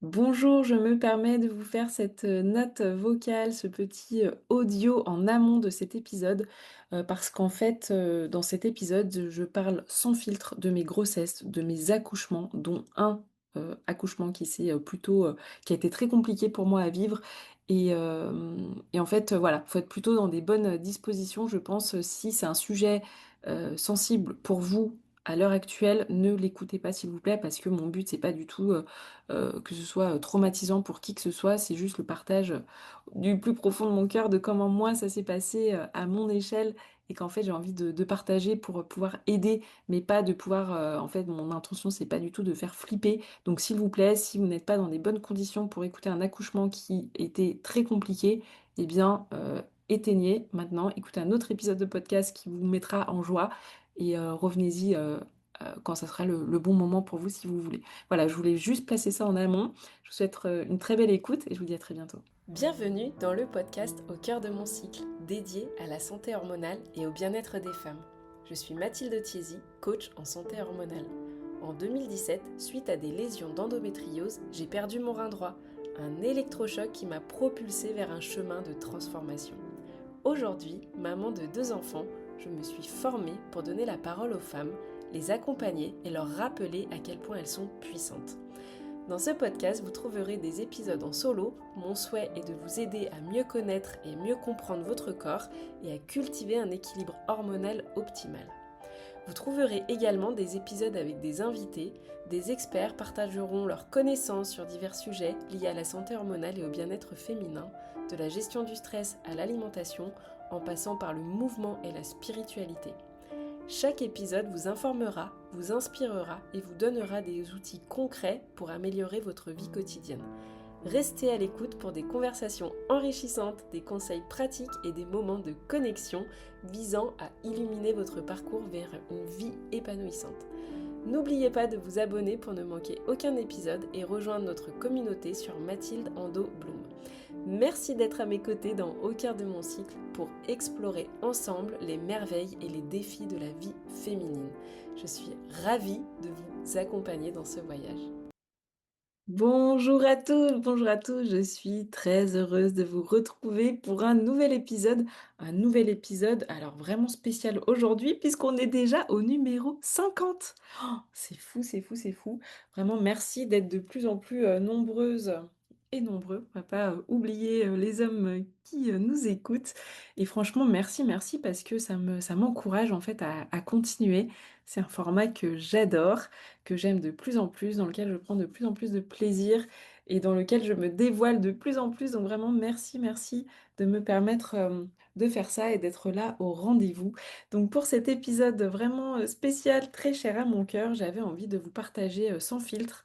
Bonjour, je me permets de vous faire cette note vocale, ce petit audio en amont de cet épisode, parce qu'en fait, dans cet épisode, je parle sans filtre de mes grossesses, de mes accouchements, dont un accouchement qui a été très compliqué pour moi à vivre. Et en fait, voilà, faut être plutôt dans des bonnes dispositions, je pense. Si c'est un sujet sensible pour vous à l'heure actuelle, ne l'écoutez pas, s'il vous plaît, parce que mon but, c'est pas du tout que ce soit traumatisant pour qui que ce soit, c'est juste le partage du plus profond de mon cœur de comment moi ça s'est passé à mon échelle et qu'en fait j'ai envie de partager pour pouvoir aider, mais pas de pouvoir, en fait mon intention c'est pas du tout de faire flipper. Donc s'il vous plaît, si vous n'êtes pas dans des bonnes conditions pour écouter un accouchement qui était très compliqué, eh bien éteignez maintenant, écoutez un autre épisode de podcast qui vous mettra en joie et revenez-y quand ça sera le bon moment pour vous si vous voulez. Voilà, je voulais juste placer ça en amont. Je vous souhaite une très belle écoute et je vous dis à très bientôt. Bienvenue dans le podcast Au cœur de mon cycle, dédié à la santé hormonale et au bien-être des femmes. Je suis Mathilde Thiésy, coach en santé hormonale. En 2017, suite à des lésions d'endométriose, j'ai perdu mon rein droit, un électrochoc qui m'a propulsée vers un chemin de transformation. Aujourd'hui, maman de 2 enfants, je me suis formée pour donner la parole aux femmes, les accompagner et leur rappeler à quel point elles sont puissantes. Dans ce podcast, vous trouverez des épisodes en solo. Mon souhait est de vous aider à mieux connaître et mieux comprendre votre corps et à cultiver un équilibre hormonal optimal. Vous trouverez également des épisodes avec des invités. Des experts partageront leurs connaissances sur divers sujets liés à la santé hormonale et au bien-être féminin, de la gestion du stress à l'alimentation, en passant par le mouvement et la spiritualité. Chaque épisode vous informera, vous inspirera et vous donnera des outils concrets pour améliorer votre vie quotidienne. Restez à l'écoute pour des conversations enrichissantes, des conseils pratiques et des moments de connexion visant à illuminer votre parcours vers une vie épanouissante. N'oubliez pas de vous abonner pour ne manquer aucun épisode et rejoindre notre communauté sur Mathilde Ando Bloom. Merci d'être à mes côtés dans Au cœur de mon cycle pour explorer ensemble les merveilles et les défis de la vie féminine. Je suis ravie de vous accompagner dans ce voyage. Bonjour à tous, je suis très heureuse de vous retrouver pour un nouvel épisode, alors vraiment spécial aujourd'hui puisqu'on est déjà au numéro 50. Oh, c'est fou, c'est fou, c'est fou. Vraiment merci d'être de plus en plus nombreuses et nombreux. On va pas oublier les hommes qui nous écoutent. Et franchement, merci parce que ça m'encourage en fait à continuer. C'est un format que j'adore, que j'aime de plus en plus, dans lequel je prends de plus en plus de plaisir et dans lequel je me dévoile de plus en plus. Donc vraiment, merci de me permettre de faire ça et d'être là au rendez-vous. Donc pour cet épisode vraiment spécial, très cher à mon cœur, j'avais envie de vous partager sans filtre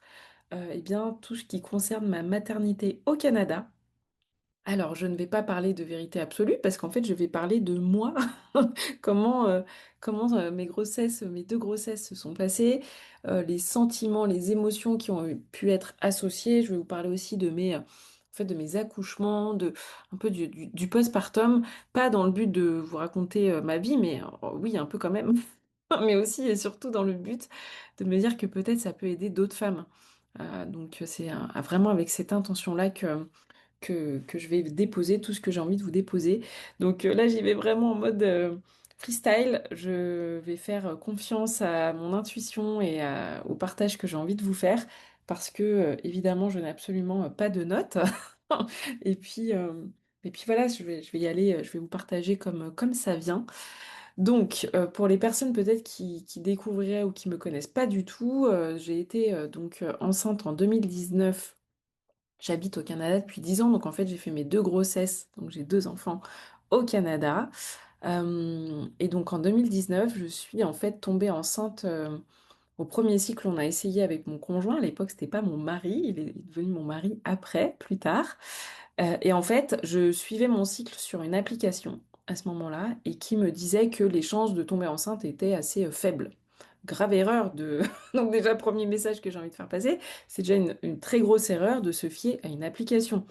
eh bien, tout ce qui concerne ma maternité au Canada. Alors, je ne vais pas parler de vérité absolue parce qu'en fait, je vais parler de moi, comment, mes grossesses, mes deux grossesses se sont passées, les sentiments, les émotions qui ont pu être associées. Je vais vous parler aussi en fait, de mes accouchements, un peu du postpartum, pas dans le but de vous raconter ma vie, mais oui, un peu quand même, mais aussi et surtout dans le but de me dire que peut-être ça peut aider d'autres femmes. Donc, c'est vraiment avec cette intention-là que je vais déposer tout ce que j'ai envie de vous déposer. Donc là, j'y vais vraiment en mode freestyle. Je vais faire confiance à mon intuition et au partage que j'ai envie de vous faire parce que évidemment, je n'ai absolument pas de notes. Et puis, euh, et puis voilà, je vais y aller, je vais vous partager comme ça vient. Donc, pour les personnes peut-être qui découvriraient ou qui me connaissent pas du tout, j'ai été enceinte en 2019. J'habite au Canada depuis 10 ans, donc en fait j'ai fait mes deux grossesses, donc j'ai deux enfants au Canada. Et donc en 2019, je suis en fait tombée enceinte au premier cycle. On a essayé avec mon conjoint, à l'époque c'était pas mon mari, il est devenu mon mari après, plus tard. Et en fait, je suivais mon cycle sur une application à ce moment-là et qui me disait que les chances de tomber enceinte étaient assez faibles. Grave erreur de... Donc déjà, premier message que j'ai envie de faire passer, c'est déjà une très grosse erreur de se fier à une application.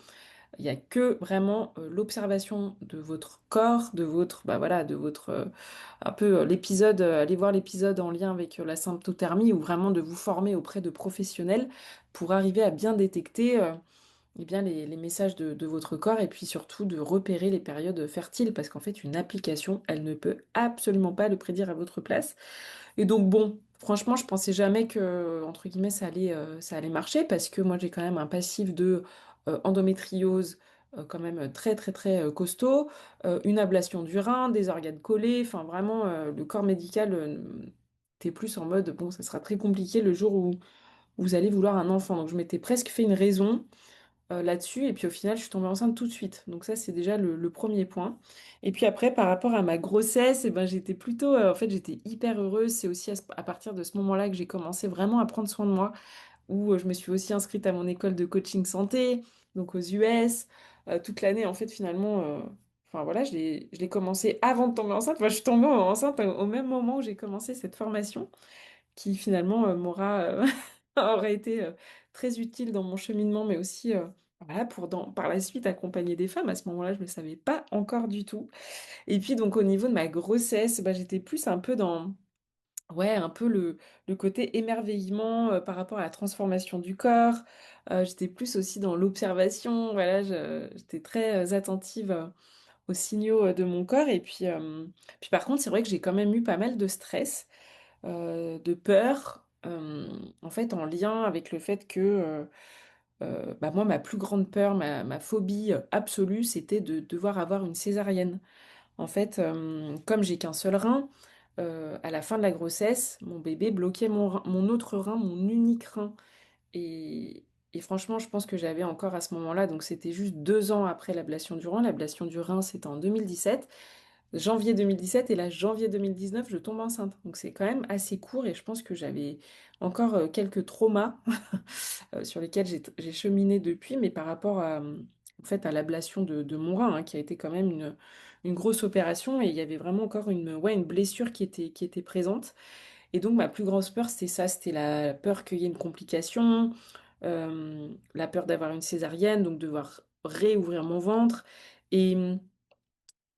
Il n'y a que vraiment l'observation de votre corps, de votre, bah voilà, de votre, un peu l'épisode, allez voir l'épisode en lien avec la symptothermie ou vraiment de vous former auprès de professionnels pour arriver à bien détecter eh bien, les messages de votre corps et puis surtout de repérer les périodes fertiles parce qu'en fait, une application, elle ne peut absolument pas le prédire à votre place. Et donc bon, franchement, je pensais jamais que, entre guillemets, ça allait marcher parce que moi, j'ai quand même un passif de endométriose quand même très très très costaud, une ablation du rein, des organes collés, enfin vraiment, le corps médical était plus en mode, bon, ça sera très compliqué le jour où vous allez vouloir un enfant. Donc je m'étais presque fait une raison là-dessus. Et puis au final, je suis tombée enceinte tout de suite. Donc ça, c'est déjà le premier point. Et puis après, par rapport à ma grossesse, eh ben, j'étais plutôt, en fait, j'étais hyper heureuse. C'est aussi à partir de ce moment-là que j'ai commencé vraiment à prendre soin de moi, où je me suis aussi inscrite à mon école de coaching santé, donc aux US. Toute l'année, en fait, finalement, enfin voilà, je l'ai commencé avant de tomber enceinte. Enfin, je suis tombée enceinte au même moment où j'ai commencé cette formation qui finalement aura été très utile dans mon cheminement, mais aussi voilà, par la suite accompagner des femmes. À ce moment-là, je ne le savais pas encore du tout. Et puis donc au niveau de ma grossesse, bah, j'étais plus un peu dans ouais, un peu le côté émerveillement par rapport à la transformation du corps. J'étais plus aussi dans l'observation. Voilà, j'étais très attentive aux signaux de mon corps. Et puis par contre, c'est vrai que j'ai quand même eu pas mal de stress de peur, en fait, en lien avec le fait que, bah, moi, ma plus grande peur, ma phobie absolue, c'était de devoir avoir une césarienne. En fait, comme j'ai qu'un seul rein, à la fin de la grossesse, mon bébé bloquait mon autre rein, mon unique rein. Et, et franchement, je pense que j'avais encore à ce moment-là, donc c'était juste 2 ans après l'ablation du rein. L'ablation du rein, c'était en 2017 janvier 2017 et là, janvier 2019, je tombe enceinte. Donc c'est quand même assez court et je pense que j'avais encore quelques traumas sur lesquels j'ai cheminé depuis, mais par rapport en fait, à l'ablation de mon rein, hein, qui a été quand même une grosse opération et il y avait vraiment encore ouais, une blessure qui était présente. Et donc ma plus grosse peur, c'était ça, c'était la peur qu'il y ait une complication, la peur d'avoir une césarienne, donc devoir réouvrir mon ventre. Et,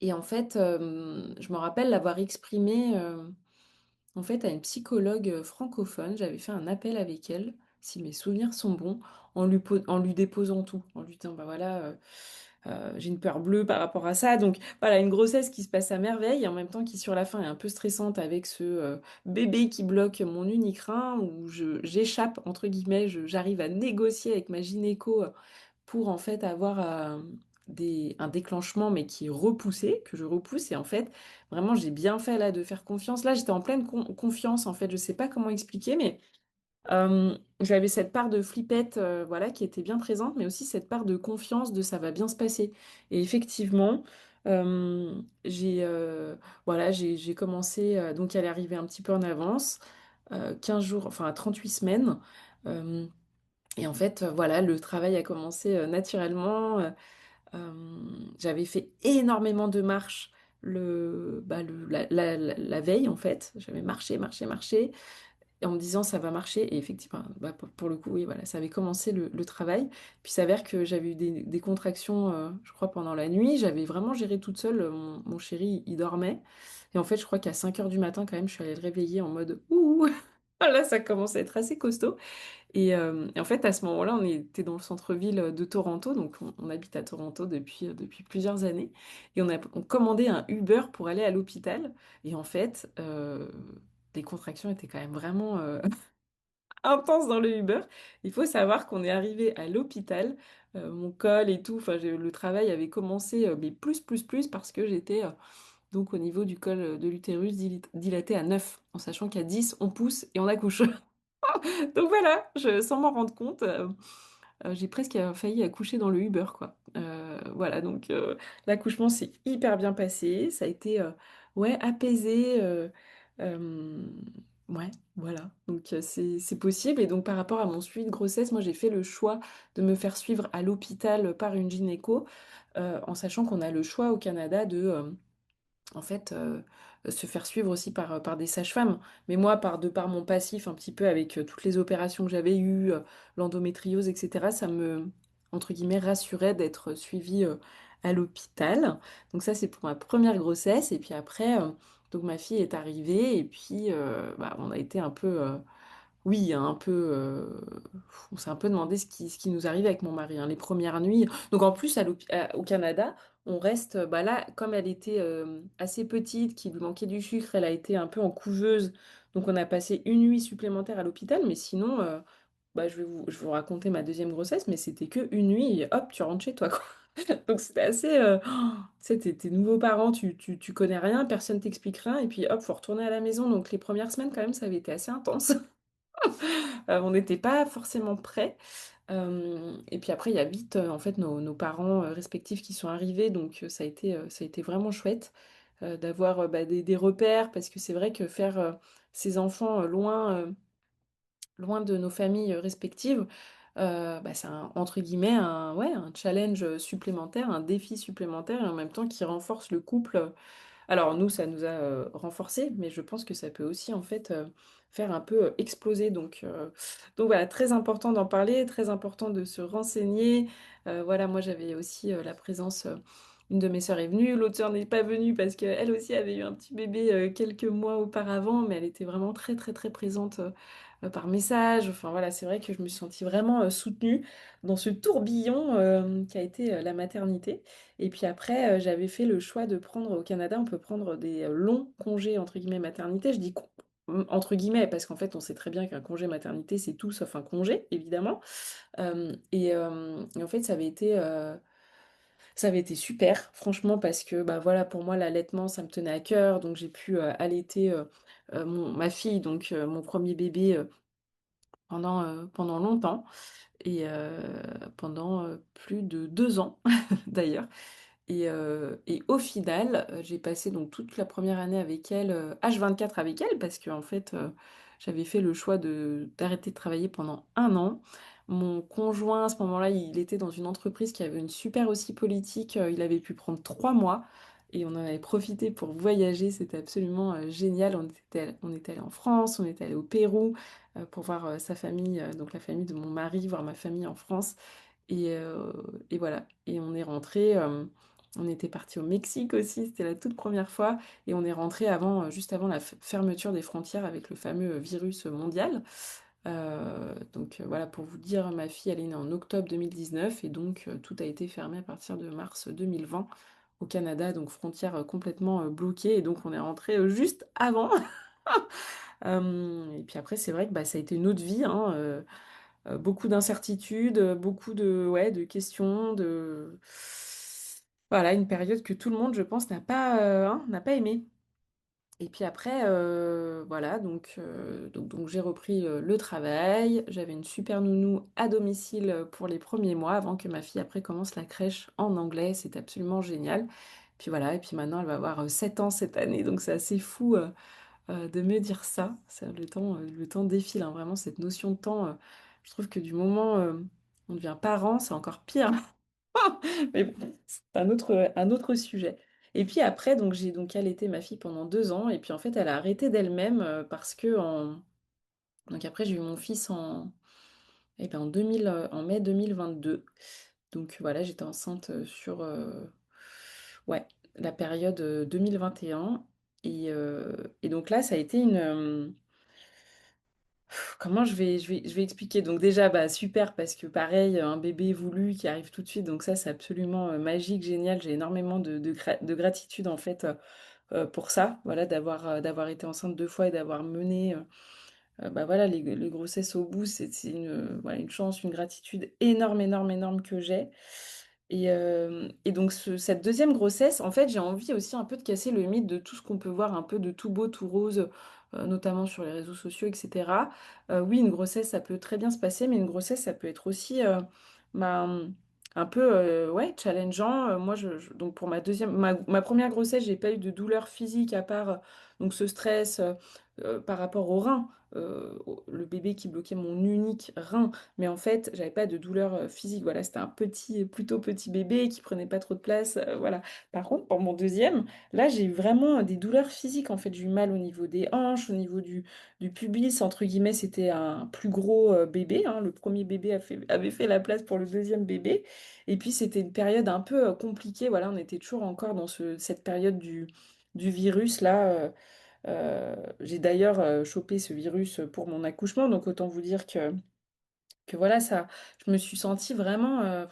et en fait, je me rappelle l'avoir exprimé, en fait, à une psychologue, francophone. J'avais fait un appel avec elle, si mes souvenirs sont bons, en lui déposant tout, en lui disant: «Bah, voilà, j'ai une peur bleue par rapport à ça». Donc voilà, une grossesse qui se passe à merveille et en même temps qui, sur la fin, est un peu stressante avec ce, bébé qui bloque mon unique rein où je «j'échappe» entre guillemets, j'arrive à négocier avec ma gynéco, pour en fait avoir un déclenchement mais qui est repoussé, que je repousse et en fait vraiment j'ai bien fait là de faire confiance. Là j'étais en pleine confiance en fait, je sais pas comment expliquer mais j'avais cette part de flippette voilà qui était bien présente mais aussi cette part de confiance de ça va bien se passer. Et effectivement voilà j'ai commencé donc elle est arrivée un petit peu en avance, 15 jours, enfin à 38 semaines. euh, et en fait, voilà, le travail a commencé naturellement. J'avais fait énormément de marches la veille, en fait. J'avais marché, marché, marché, et en me disant ça va marcher. Et effectivement, bah, pour le coup, oui, voilà, ça avait commencé le travail. Puis il s'avère que j'avais eu des contractions, je crois, pendant la nuit. J'avais vraiment géré toute seule. Mon chéri, il dormait. Et en fait, je crois qu'à 5 heures du matin, quand même, je suis allée le réveiller en mode ouh! Là, ça commençait à être assez costaud. Et en fait, à ce moment-là, on était dans le centre-ville de Toronto, donc on habite à Toronto depuis plusieurs années, et on commandait un Uber pour aller à l'hôpital. Et en fait, les contractions étaient quand même vraiment intenses dans le Uber. Il faut savoir qu'on est arrivé à l'hôpital, mon col et tout, enfin, le travail avait commencé, mais plus, parce que j'étais donc au niveau du col de l'utérus dilaté à 9, en sachant qu'à 10, on pousse et on accouche. Donc voilà, sans m'en rendre compte, j'ai presque failli accoucher dans le Uber, quoi. Voilà, donc l'accouchement s'est hyper bien passé, ça a été ouais, apaisé. Euh, ouais, voilà, donc c'est possible. Et donc par rapport à mon suivi de grossesse, moi j'ai fait le choix de me faire suivre à l'hôpital par une gynéco, en sachant qu'on a le choix au Canada de en fait, se faire suivre aussi par des sages-femmes. Mais moi, de par mon passif un petit peu avec toutes les opérations que j'avais eues, l'endométriose, etc., entre guillemets, rassurée d'être suivie à l'hôpital. Donc ça, c'est pour ma première grossesse. Et puis après, donc ma fille est arrivée et puis bah, on a été un peu, oui, un peu, on s'est un peu demandé ce qui nous arrivait avec mon mari, hein, les premières nuits. Donc en plus, au Canada, on reste, bah là, comme elle était assez petite, qu'il lui manquait du sucre, elle a été un peu en couveuse. Donc on a passé une nuit supplémentaire à l'hôpital, mais sinon, bah, je vais vous raconter ma deuxième grossesse, mais c'était que une nuit et hop, tu rentres chez toi, quoi. Donc c'était assez, tu sais, t'es nouveaux parents, tu connais rien, personne t'explique rien, et puis hop, faut retourner à la maison. Donc les premières semaines, quand même, ça avait été assez intense. On n'était pas forcément prêts. Et puis après, il y a vite, en fait, nos parents respectifs qui sont arrivés, donc ça a été vraiment chouette d'avoir bah, des repères, parce que c'est vrai que faire ses enfants loin de nos familles respectives, bah, c'est entre guillemets ouais, un challenge supplémentaire, un défi supplémentaire, et en même temps qui renforce le couple. Alors nous, ça nous a renforcés, mais je pense que ça peut aussi en fait faire un peu exploser. Donc voilà, très important d'en parler, très important de se renseigner. Voilà, moi j'avais aussi la présence, une de mes sœurs est venue, l'autre sœur n'est pas venue parce qu'elle aussi avait eu un petit bébé quelques mois auparavant, mais elle était vraiment très très très présente par message. Enfin voilà, c'est vrai que je me suis sentie vraiment soutenue dans ce tourbillon qui a été la maternité. Et puis après, j'avais fait le choix de prendre au Canada, on peut prendre des longs congés entre guillemets maternité. Je dis entre guillemets parce qu'en fait, on sait très bien qu'un congé maternité, c'est tout sauf un congé, évidemment. Et en fait, ça avait été super, franchement, parce que bah voilà, pour moi, l'allaitement, ça me tenait à cœur, donc j'ai pu allaiter ma fille, donc mon premier bébé, pendant longtemps et pendant plus de 2 ans d'ailleurs. Et au final, j'ai passé donc toute la première année avec elle, H24 avec elle, parce que en fait, j'avais fait le choix d'arrêter de travailler pendant un an. Mon conjoint, à ce moment-là, il était dans une entreprise qui avait une super aussi politique. Il avait pu prendre 3 mois et on en avait profité pour voyager. C'était absolument génial. On était allé en France, on était allé au Pérou pour voir sa famille, donc la famille de mon mari, voir ma famille en France. Et voilà. Et on est rentré. On était parti au Mexique aussi, c'était la toute première fois. Et on est rentré avant, juste avant la fermeture des frontières avec le fameux virus mondial. Donc voilà, pour vous dire, ma fille, elle est née en octobre 2019 et donc tout a été fermé à partir de mars 2020 au Canada, donc frontières complètement bloquées. Et donc on est rentré juste avant. Et puis après, c'est vrai que bah, ça a été une autre vie, hein, beaucoup d'incertitudes, beaucoup ouais, de questions, Voilà, une période que tout le monde, je pense, n'a pas aimé. Et puis après, voilà, donc j'ai repris le travail. J'avais une super nounou à domicile pour les premiers mois avant que ma fille après commence la crèche en anglais. C'était absolument génial. Puis voilà, et puis maintenant elle va avoir 7 ans cette année, donc c'est assez fou de me dire ça. Le temps défile, hein, vraiment, cette notion de temps. Je trouve que du moment on devient parent, c'est encore pire. Mais bon, c'est un autre sujet. Et puis après, donc j'ai donc allaité ma fille pendant 2 ans, et puis en fait, elle a arrêté d'elle-même parce que donc après, j'ai eu mon fils en 2000, en mai 2022. Donc voilà, j'étais enceinte sur ouais, la période 2021. Et donc là, ça a été comment je vais expliquer? Donc déjà, bah, super parce que pareil, un bébé voulu qui arrive tout de suite, donc ça c'est absolument magique, génial. J'ai énormément de gratitude en fait pour ça, voilà, d'avoir été enceinte 2 fois et d'avoir mené bah, voilà, les grossesses au bout. C'est voilà, une chance, une gratitude énorme, énorme, énorme que j'ai. Et donc cette deuxième grossesse, en fait, j'ai envie aussi un peu de casser le mythe de tout ce qu'on peut voir un peu de tout beau, tout rose, notamment sur les réseaux sociaux, etc. Oui, une grossesse, ça peut très bien se passer, mais une grossesse, ça peut être aussi bah, un peu ouais, challengeant. Moi, donc pour ma première grossesse, j'ai pas eu de douleur physique à part donc ce stress. par rapport au rein, au le bébé qui bloquait mon unique rein, mais en fait, j'avais pas de douleur, physique. Voilà, c'était un petit plutôt petit bébé qui prenait pas trop de place, voilà. Par contre, pour mon deuxième, là, j'ai eu vraiment des douleurs physiques, en fait. J'ai eu mal au niveau des hanches, au niveau du «pubis», entre guillemets. C'était un plus gros, bébé, hein. Le premier bébé avait fait la place pour le deuxième bébé et puis c'était une période un peu, compliquée. Voilà, on était toujours encore dans cette période du virus là, j'ai d'ailleurs, chopé ce virus, pour mon accouchement, donc autant vous dire que voilà, ça je me suis sentie vraiment,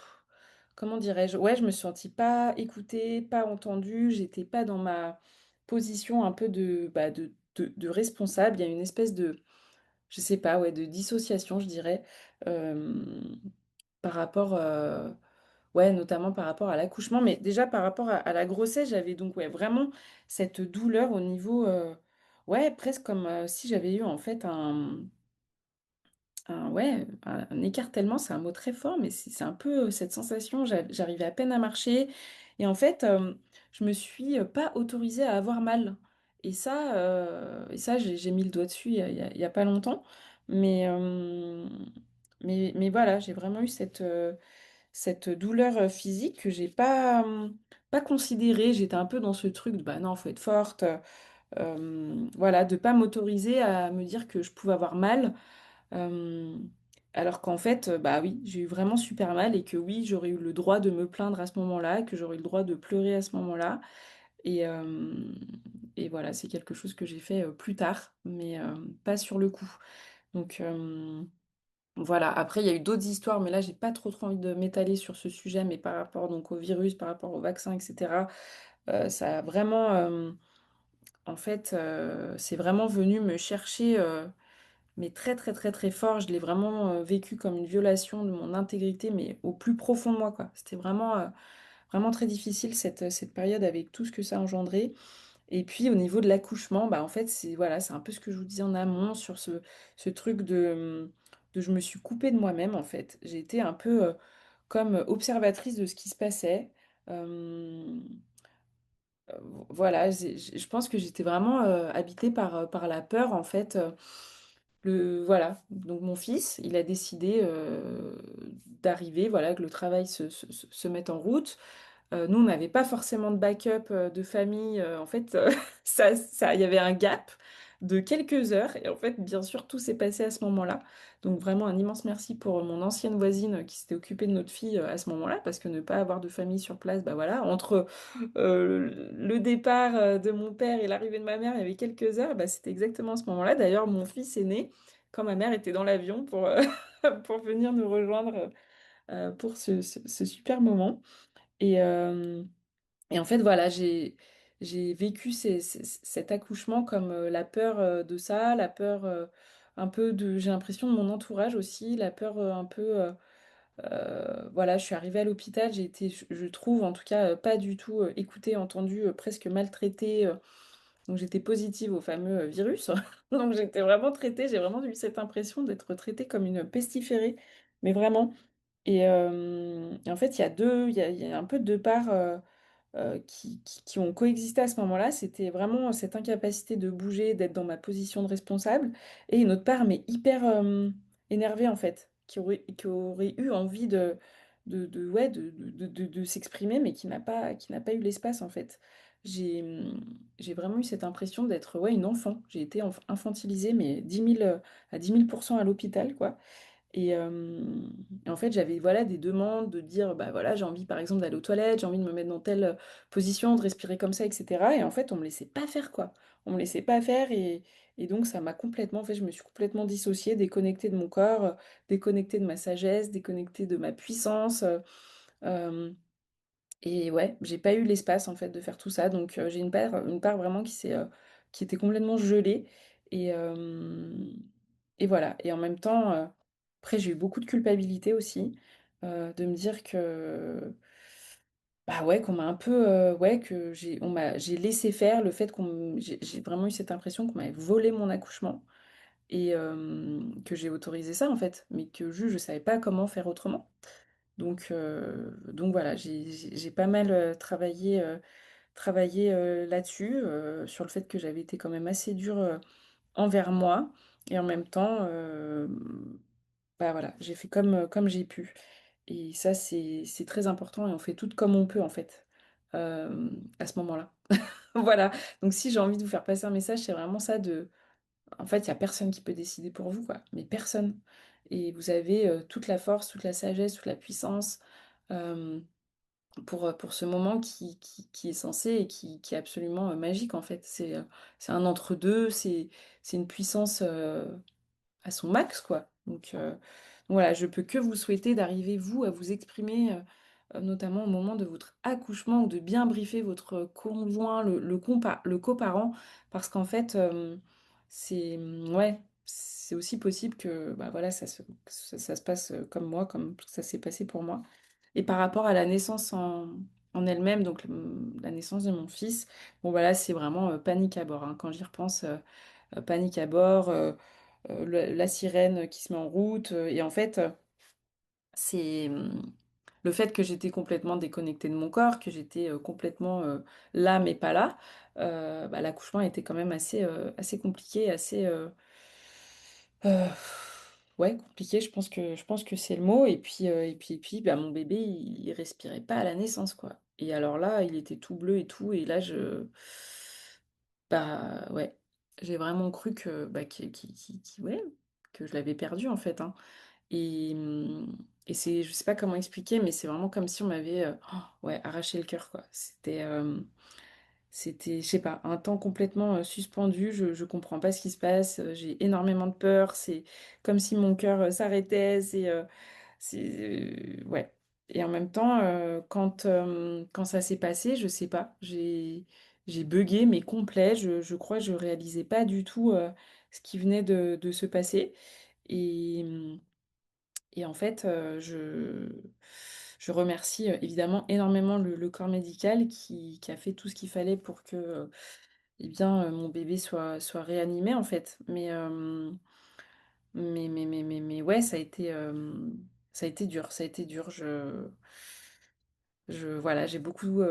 comment dirais-je? Ouais, je me suis sentie pas écoutée, pas entendue, j'étais pas dans ma position un peu bah, de responsable. Il y a une espèce de, je sais pas, ouais, de dissociation, je dirais, hem, par rapport, ouais, notamment par rapport à l'accouchement, mais déjà par rapport à la grossesse, j'avais donc, ouais, vraiment cette douleur au niveau, ouais, presque comme, si j'avais eu en fait ouais, un écartèlement, c'est un mot très fort, mais c'est un peu, cette sensation, j'arrivais à peine à marcher et en fait, je me suis, pas autorisée à avoir mal et ça j'ai mis le doigt dessus il y a pas longtemps, mais mais voilà, j'ai vraiment eu cette douleur, physique que j'ai pas, pas considérée. J'étais un peu dans ce truc de: «Bah non, faut être forte», voilà, de pas m'autoriser à me dire que je pouvais avoir mal. Hem, Alors qu'en fait, bah, oui, j'ai eu vraiment super mal et que oui, j'aurais eu le droit de me plaindre à ce moment-là, que j'aurais eu le droit de pleurer à ce moment-là et et voilà, c'est quelque chose que j'ai fait, plus tard, mais pas sur le coup. Donc voilà, après il y a eu d'autres histoires, mais là j'ai pas trop envie de m'étaler sur ce sujet, mais par rapport donc au virus, par rapport au vaccin et cetera, ça a vraiment, en fait, c'est vraiment venu me chercher, mais très, très, très, très fort. Je l'ai vraiment, vécu comme une violation de mon intégrité, mais au plus profond de moi, quoi. C'était vraiment, vraiment très difficile cette période avec tout ce que ça a engendré et puis au niveau de l'accouchement, bah, en fait, c'est voilà, c'est un peu ce que je vous disais en amont sur ce truc de je me suis coupée de moi-même, en fait. J'ai été un peu, comme observatrice de ce qui se passait. Hem, voilà, je pense que j'étais vraiment, habitée par la peur, en fait, voilà, donc mon fils, il a décidé, d'arriver, voilà, que le travail se mette en route. Nous, on n'avait pas forcément de backup, de famille, en fait, il y avait un gap de quelques heures et en fait, bien sûr, tout s'est passé à ce moment-là. Donc vraiment un immense merci pour mon ancienne voisine, qui s'était occupée de notre fille, à ce moment-là, parce que ne pas avoir de famille sur place, bah, voilà, entre, le départ, de mon père et l'arrivée de ma mère, il y avait quelques heures, bah, c'était exactement à ce moment-là. D'ailleurs, mon fils est né quand ma mère était dans l'avion pour, pour venir nous rejoindre, pour ce super moment et et en fait, voilà, j'ai vécu cet accouchement comme, la peur, de ça, la peur, un peu de j'ai l'impression de mon entourage aussi, la peur, un peu, voilà, je suis arrivée à l'hôpital, j'ai été, je trouve en tout cas, pas du tout, écoutée, entendue, presque maltraitée, donc j'étais positive au fameux, virus. Donc j'étais vraiment traitée, j'ai vraiment eu cette impression d'être traitée comme une pestiférée, mais vraiment et en fait, il y a un peu 2 parts, qui ont coexisté à ce moment-là. C'était vraiment cette incapacité de bouger, d'être dans ma position de responsable et une autre part, mais hyper, énervée, en fait, qui aurait eu envie ouais, de s'exprimer, mais qui n'a pas eu l'espace, en fait. J'ai vraiment eu cette impression d'être, ouais, une enfant. J'ai été infantilisée, mais 10 000 à 10 000 à l'hôpital, quoi et en fait, j'avais, voilà, des demandes de dire: «Bah, voilà, j'ai envie, par exemple, d'aller aux toilettes, j'ai envie de me mettre dans telle, position, de respirer comme ça et cetera» et en fait, on me laissait pas faire, quoi. On me laissait pas faire et donc ça m'a complètement en fait, je me suis complètement dissociée, déconnectée de mon corps, déconnectée de ma sagesse, déconnectée de ma puissance, hem et ouais, j'ai pas eu l'espace, en fait, de faire tout ça donc j'ai une part vraiment qui était complètement gelée et et voilà et en même temps, après j'ai eu beaucoup de culpabilité aussi, de me dire que, bah, ouais, qu'on m'a un peu, ouais, que j'ai laissé faire le fait j'ai vraiment eu cette impression qu'on m'avait volé mon accouchement et que j'ai autorisé ça, en fait, mais que juste je savais pas comment faire autrement. Donc voilà, j'ai pas mal, travaillé là-dessus, sur le fait que j'avais été quand même assez dure, envers moi et en même temps, bah, voilà, j'ai fait comme j'ai pu et ça, c'est très important et on fait toutes comme on peut, en fait, à ce moment-là. Voilà, donc si j'ai envie de vous faire passer un message, c'est vraiment ça de en fait, il y a personne qui peut décider pour vous, quoi, mais personne et vous avez, toute la force, toute la sagesse, toute la puissance, hem, pour ce moment qui est censé et qui est absolument, magique, en fait. C'est un entre-deux, c'est une puissance, à son max, quoi. Donc voilà, je peux que vous souhaiter d'arriver, vous, à vous exprimer, notamment au moment de votre accouchement ou de bien briefer votre conjoint, le coparent, parce qu'en fait, ouais, c'est aussi possible que, bah, voilà, ça se passe, comme moi, comme ça s'est passé pour moi. Et par rapport à la naissance en elle-même, donc la naissance de mon fils, bon, voilà, c'est vraiment, panique à bord, hein. Quand j'y repense, panique à bord, la sirène qui se met en route, et en fait, c'est, le fait que j'étais complètement déconnectée de mon corps, que j'étais, complètement, là mais pas là, bah, l'accouchement était quand même assez compliqué, heu, ouais, compliqué, je pense que c'est le mot et puis, bah, mon bébé, il respirait pas à la naissance, quoi et alors là, il était tout bleu et tout et là, bah, ouais, j'ai vraiment cru que, bah, ouais, que je l'avais perdu, en fait, hein et c'est je sais pas comment expliquer, mais c'est vraiment comme si on m'avait, ouais, arraché le cœur, quoi. C'était, je sais pas, un temps complètement, suspendu. Je comprends pas ce qui se passe, j'ai énormément de peur. C'est comme si mon cœur, s'arrêtait. Ouais et en même temps, quand ça s'est passé, je sais pas, j'ai buggé mais complet. Je crois que je réalisais pas du tout, ce qui venait de se passer et et en fait, je remercie, évidemment énormément le corps médical qui a fait tout ce qu'il fallait pour que, eh bien, mon bébé soit réanimé, en fait. Mais ouais, ça a été dur, ça a été dur. Voilà, j'ai beaucoup,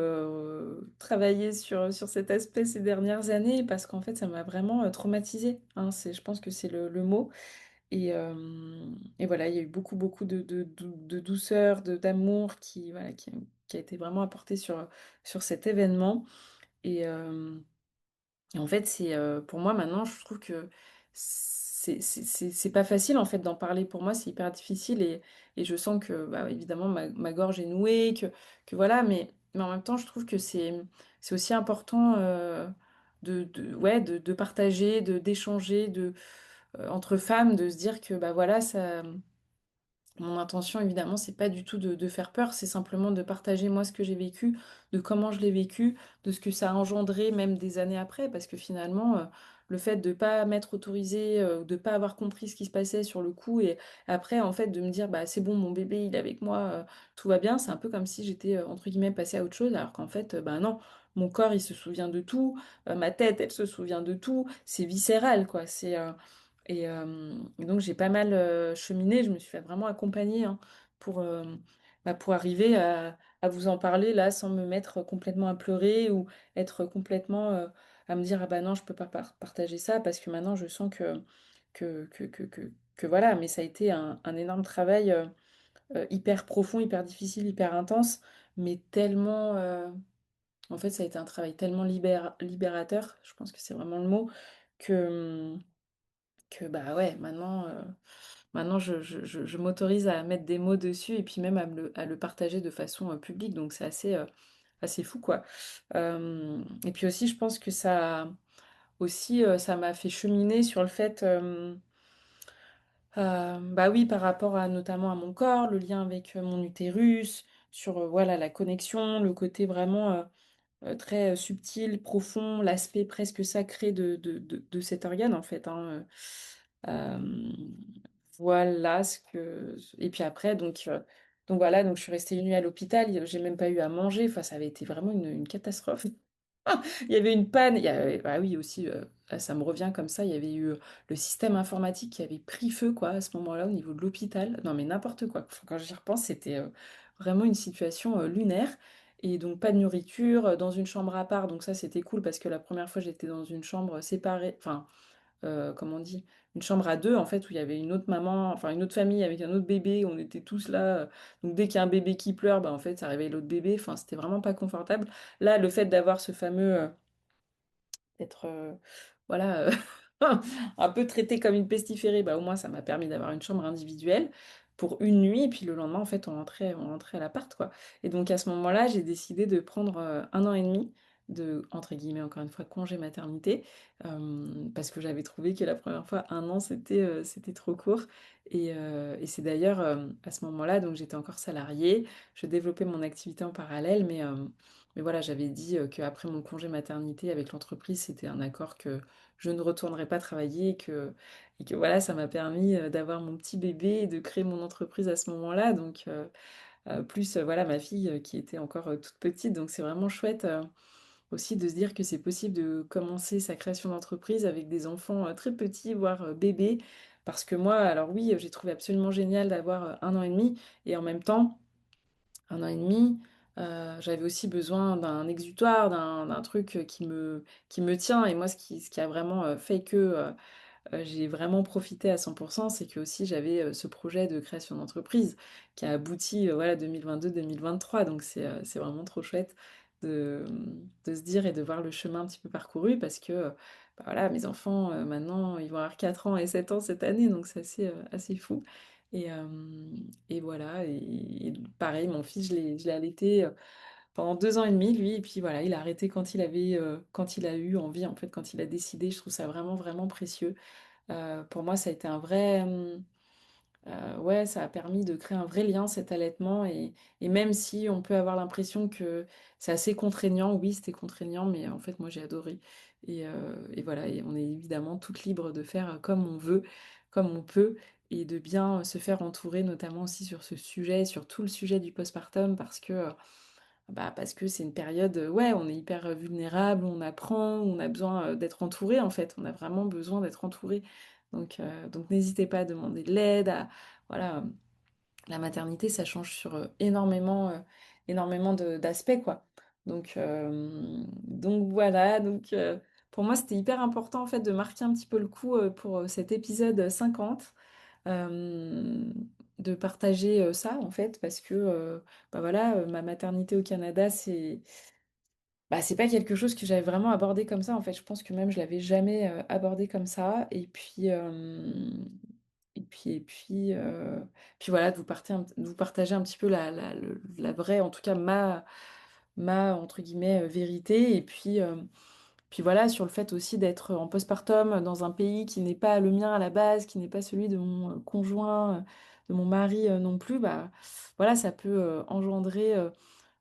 travaillé sur cet aspect ces dernières années parce qu'en fait, ça m'a vraiment, traumatisée, hein. Je pense que c'est le mot. Et voilà, il y a eu beaucoup, beaucoup de douceur, d'amour voilà, qui a été vraiment apporté sur cet événement. Et, et en fait, pour moi maintenant, je trouve que c'est pas facile en fait d'en parler. Pour moi, c'est hyper difficile et je sens que, bah, évidemment, ma gorge est nouée, que voilà, mais en même temps, je trouve que c'est aussi important ouais, de partager, d'échanger, entre femmes, de se dire que bah voilà, mon intention évidemment, c'est pas du tout de faire peur, c'est simplement de partager moi ce que j'ai vécu, de comment je l'ai vécu, de ce que ça a engendré même des années après, parce que finalement, le fait de pas m'être autorisée, de pas avoir compris ce qui se passait sur le coup, et après en fait de me dire bah c'est bon, mon bébé il est avec moi, tout va bien, c'est un peu comme si j'étais entre guillemets passée à autre chose, alors qu'en fait, bah non, mon corps il se souvient de tout, ma tête elle se souvient de tout, c'est viscéral quoi, et donc j'ai pas mal, cheminé, je me suis fait vraiment accompagner, hein, pour, bah, pour arriver à vous en parler là, sans me mettre complètement à pleurer ou être complètement, à me dire: «Ah bah non, je peux pas partager ça», parce que maintenant je sens que voilà, mais ça a été un énorme travail, hyper profond, hyper difficile, hyper intense, mais tellement, en fait, ça a été un travail tellement libérateur, je pense que c'est vraiment le mot, que, bah, ouais, maintenant je m'autorise à mettre des mots dessus et puis même à le partager de façon, publique, donc c'est assez fou, quoi. Et puis aussi je pense que ça m'a fait cheminer sur le fait, bah, oui, par rapport à notamment à mon corps, le lien avec, mon utérus, sur, voilà, la connexion, le côté vraiment, très, subtil, profond, l'aspect presque sacré de cet organe, en fait, hein, hem, voilà ce que et puis après donc voilà, donc je suis restée une nuit à l'hôpital, j'ai même pas eu à manger, enfin ça avait été vraiment une catastrophe. Il y avait une panne, il y a bah, oui aussi, là ça me revient comme ça, il y avait eu, le système informatique qui avait pris feu quoi, à ce moment-là, au niveau de l'hôpital. Non mais n'importe quoi. Enfin, quand j'y repense, c'était, vraiment une situation, lunaire et donc pas de nourriture, dans une chambre à part, donc ça c'était cool parce que la première fois j'étais dans une chambre séparée, enfin comment on dit? Une chambre à 2 en fait, où il y avait une autre maman, enfin une autre famille avec un autre bébé, on était tous là, donc dès qu'il y a un bébé qui pleure, bah, en fait, ça réveille l'autre bébé, enfin, c'était vraiment pas confortable. Là, le fait d'avoir ce fameux, d'être, voilà, un peu traité comme une pestiférée, bah, au moins ça m'a permis d'avoir une chambre individuelle pour une nuit et puis le lendemain, en fait, on rentrait à l'appart, quoi. Et donc à ce moment-là, j'ai décidé de prendre, 1 an et demi de, entre guillemets, encore une fois, «congé maternité», parce que j'avais trouvé que la première fois, 1 an, c'était trop court et c'est d'ailleurs, à ce moment-là, donc j'étais encore salariée, je développais mon activité en parallèle, mais voilà, j'avais dit, qu'après mon congé maternité avec l'entreprise, c'était un accord que je ne retournerai pas travailler et que voilà, ça m'a permis, d'avoir mon petit bébé et de créer mon entreprise à ce moment-là. Donc, plus, voilà, ma fille, qui était encore, toute petite. Donc c'est vraiment chouette, aussi de se dire que c'est possible de commencer sa création d'entreprise avec des enfants, très petits, voire, bébés. Parce que moi, alors oui, j'ai trouvé absolument génial d'avoir, 1 an et demi et en même temps, 1 an et demi, j'avais aussi besoin d'un exutoire, d'un truc, qui me tient et moi ce qui a vraiment, fait que, j'ai vraiment profité à 100, c'est que aussi j'avais, ce projet de création d'entreprise qui a abouti, voilà 2022-2023 donc c'est vraiment trop chouette de se dire et de voir le chemin un petit peu parcouru parce que, bah, voilà mes enfants, maintenant ils vont avoir 4 ans et 7 ans cette année donc c'est assez fou et voilà et pareil mon fils je l'ai allaité, pendant 2 ans et demi lui et puis voilà il a arrêté quand il a eu envie en fait, quand il a décidé. Je trouve ça vraiment, vraiment précieux. Pour moi, ça a été un vrai, ouais, ça a permis de créer un vrai lien cet allaitement et même si on peut avoir l'impression que c'est assez contraignant, oui, c'était contraignant, mais en fait, moi, j'ai adoré et voilà et on est évidemment toutes libres de faire, comme on veut, comme on peut et de bien, se faire entourer, notamment aussi sur ce sujet, sur tout le sujet du postpartum parce que c'est une période, ouais, on est hyper, vulnérable, on apprend, on a besoin, d'être entouré, en fait. On a vraiment besoin d'être entouré. Donc n'hésitez pas à demander de l'aide, à voilà, la maternité, ça change sur, énormément de d'aspects, quoi. Donc voilà, pour moi, c'était hyper important, en fait, de marquer un petit peu le coup, pour, cet épisode 50 hem, de partager, ça en fait parce que, bah, voilà, ma maternité au Canada, c'est pas quelque chose que j'avais vraiment abordé comme ça en fait. Je pense que même je l'avais jamais, abordé comme ça et puis voilà, de vous partager un petit peu la vraie, en tout cas ma entre guillemets, «vérité» et puis voilà, sur le fait aussi d'être en postpartum dans un pays qui n'est pas le mien à la base, qui n'est pas celui de mon, conjoint, de mon mari, non plus, bah, voilà, ça peut, engendrer,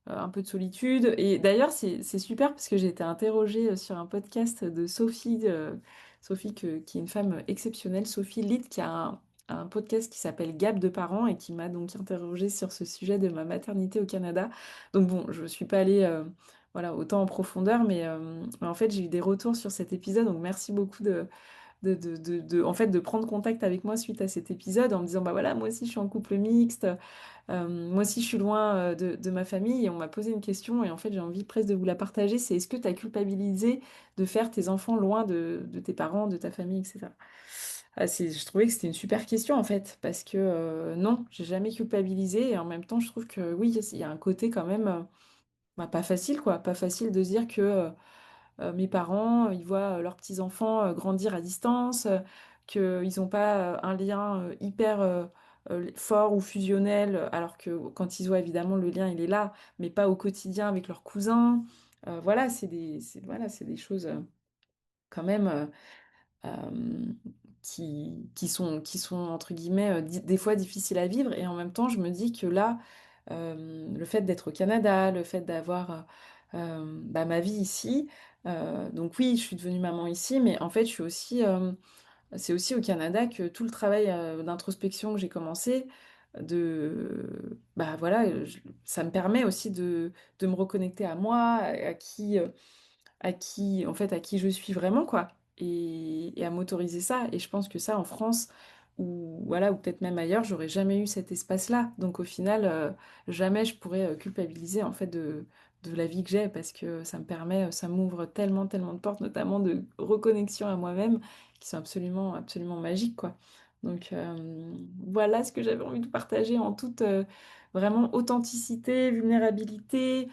un peu de solitude et d'ailleurs c'est super parce que j'ai été interrogée, sur un podcast de Sophie qui est une femme exceptionnelle, Sophie Litt, qui a un podcast qui s'appelle Gap de parents et qui m'a donc interrogée sur ce sujet de ma maternité au Canada. Donc bon, je suis pas allée, voilà, autant en profondeur mais en fait, j'ai eu des retours sur cet épisode donc merci beaucoup en fait, de prendre contact avec moi suite à cet épisode en me disant: «Bah, voilà, moi aussi je suis en couple mixte, moi aussi, je suis loin, de ma famille et on m'a posé une question et en fait, j'ai envie presque de vous la partager. C'est est-ce que tu as culpabilisé de faire tes enfants loin de tes parents, de ta famille, et cetera? Je trouvais que c'était une super question en fait, parce que non, j'ai jamais culpabilisé et en même temps, je trouve que oui, il y a un côté quand même, bah, pas facile quoi, pas facile de se dire que, mes parents, ils voient, leurs petits-enfants, grandir à distance, qu'ils n'ont pas, un lien, hyper, fort ou fusionnel, alors que quand ils voient évidemment le lien, il est là, mais pas au quotidien avec leurs cousins. Voilà, c'est des choses, quand même, hem, qui sont entre guillemets, des fois difficiles à vivre et en même temps, je me dis que là, le fait d'être au Canada, le fait d'avoir, bah, ma vie ici, donc oui, je suis devenue maman ici, mais en fait, je suis aussi, c'est aussi au Canada que tout le travail, d'introspection que j'ai commencé, bah, voilà, ça me permet aussi de me reconnecter à moi, en fait, à qui je suis vraiment, quoi et à m'autoriser ça et je pense que ça, en France ou voilà, ou peut-être même ailleurs, j'aurais jamais eu cet espace-là. Donc au final, jamais je pourrais, culpabiliser, en fait, de la vie que j'ai parce que ça me permet, ça m'ouvre tellement, tellement de portes, notamment de reconnexion à moi-même, qui sont absolument, absolument magiques, quoi. Donc voilà ce que j'avais envie de partager en toute vraiment authenticité, vulnérabilité,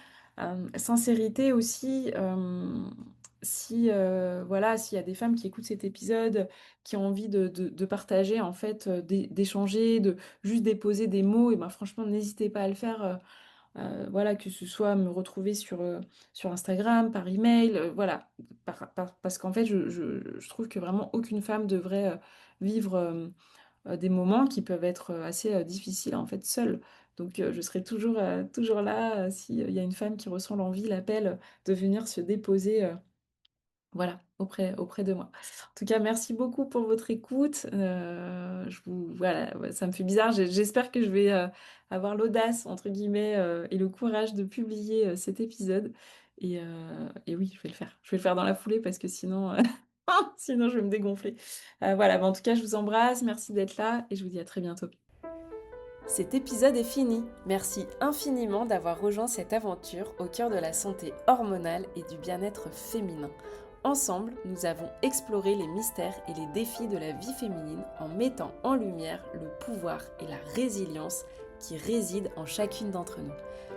sincérité aussi. Si voilà, s'il y a des femmes qui écoutent cet épisode, qui ont envie de partager en fait, d'échanger, de juste déposer des mots, et ben franchement n'hésitez pas à le faire. Voilà, que ce soit me retrouver sur Instagram, par email, voilà. Parce qu'en fait, je trouve que vraiment aucune femme devrait vivre des moments qui peuvent être assez difficiles en fait seule. Donc je serai toujours, toujours là s'il y a une femme qui ressent l'envie, l'appel de venir se déposer. Voilà, auprès de moi. En tout cas, merci beaucoup pour votre écoute. Voilà, ouais, ça me fait bizarre. J'espère que je vais avoir l'audace, entre guillemets, et le courage de publier cet épisode. Et oui, je vais le faire. Je vais le faire dans la foulée parce que sinon, sinon je vais me dégonfler. Voilà, bah, en tout cas, je vous embrasse. Merci d'être là et je vous dis à très bientôt. Cet épisode est fini. Merci infiniment d'avoir rejoint cette aventure au cœur de la santé hormonale et du bien-être féminin. Ensemble, nous avons exploré les mystères et les défis de la vie féminine en mettant en lumière le pouvoir et la résilience qui résident en chacune d'entre nous.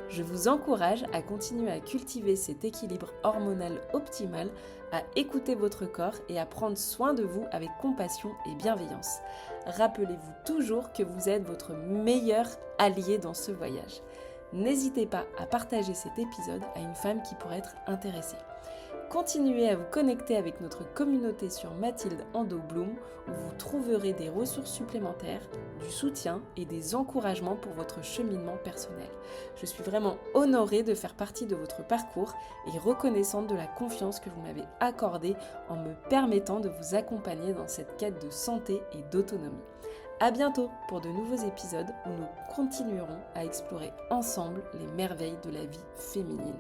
Je vous encourage à continuer à cultiver cet équilibre hormonal optimal, à écouter votre corps et à prendre soin de vous avec compassion et bienveillance. Rappelez-vous toujours que vous êtes votre meilleur allié dans ce voyage. N'hésitez pas à partager cet épisode à une femme qui pourrait être intéressée. Continuez à vous connecter avec notre communauté sur Mathilde Ando Bloom où vous trouverez des ressources supplémentaires, du soutien et des encouragements pour votre cheminement personnel. Je suis vraiment honorée de faire partie de votre parcours et reconnaissante de la confiance que vous m'avez accordée en me permettant de vous accompagner dans cette quête de santé et d'autonomie. À bientôt pour de nouveaux épisodes où nous continuerons à explorer ensemble les merveilles de la vie féminine.